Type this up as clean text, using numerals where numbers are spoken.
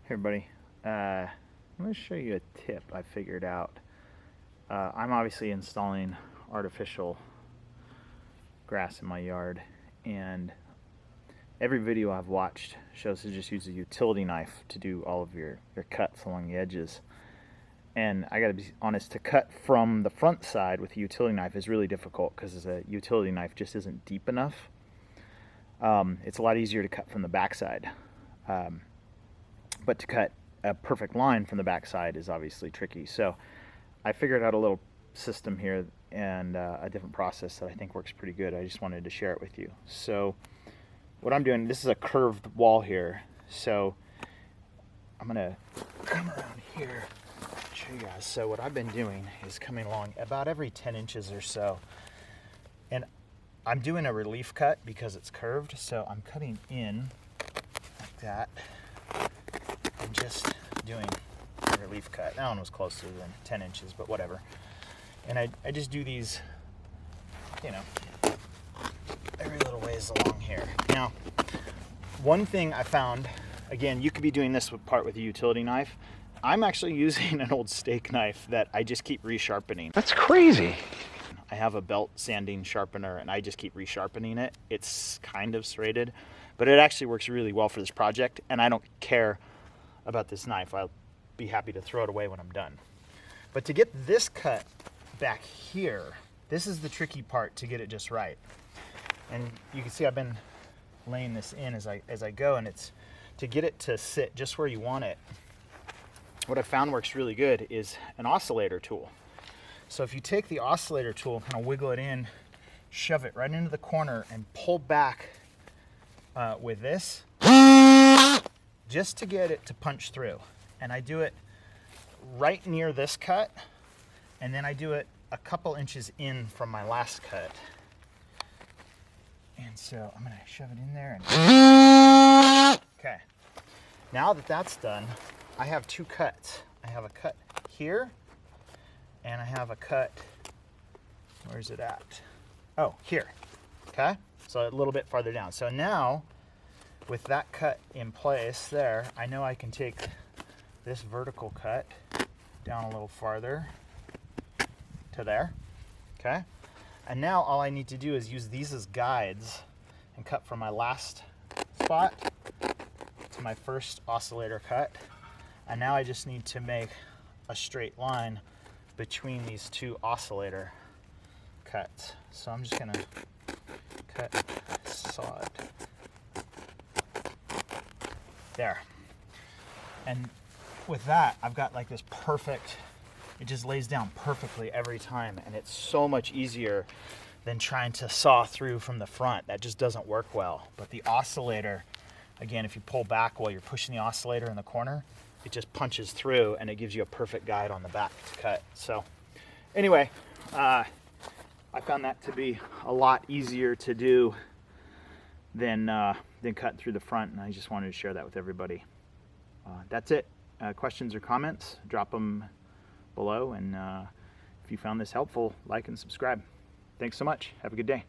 Hey everybody, I'm going to show you a tip I figured out. I'm obviously installing artificial grass in my yard, and every video I've watched shows to just use a utility knife to do all of your cuts along the edges. And I gotta be honest, to cut from the front side with a utility knife is really difficult because a utility knife just isn't deep enough. It's a lot easier to cut from the back side. But to cut a perfect line from the backside is obviously tricky. So I figured out a little system here and a different process that I think works pretty good. I just wanted to share it with you. So what I'm doing, this is a curved wall here. So I'm gonna come around here and show you guys. So what I've been doing is coming along about every 10 inches or so. And I'm doing a relief cut because it's curved. So I'm cutting in like that. I'm just doing a relief cut. That one was closer than 10 inches, but whatever. And I just do these, you know, every little ways along here. Now, one thing I found, again, you could be doing this part with a utility knife. I'm actually using an old steak knife that I just keep resharpening. That's crazy. I have a belt sanding sharpener and I just keep resharpening it. It's kind of serrated, but it actually works really well for this project, and I don't care about this knife. I'll be happy to throw it away when I'm done. But to get this cut back here, this is the tricky part to get it just right. And you can see I've been laying this in as I go, and it's to get it to sit just where you want it. What I found works really good is an oscillator tool. So if you take the oscillator tool, kind of wiggle it in, shove it right into the corner and pull back with this, just to get it to punch through. And I do it right near this cut, and then I do it a couple inches in from my last cut. And so I'm gonna shove it in there and okay. Now that that's done, I have two cuts. I have a cut here, and I have a cut, where's it at? Oh, here, okay? So a little bit farther down. So now, with that cut in place there, I know I can take this vertical cut down a little farther to there, okay? And now all I need to do is use these as guides and cut from my last spot to my first oscillator cut. And now I just need to make a straight line between these two oscillator cuts. So I'm just gonna cut, saw it. There. And with that, I've got like this perfect, it just lays down perfectly every time, and it's so much easier than trying to saw through from the front. That just doesn't work well. But the oscillator, again, if you pull back while you're pushing the oscillator in the corner, it just punches through and it gives you a perfect guide on the back to cut. So anyway, I found that to be a lot easier to do than cutting through the front, and I just wanted to share that with everybody. That's it. Questions or comments, drop them below, and if you found this helpful, like and subscribe. Thanks so much. Have a good day.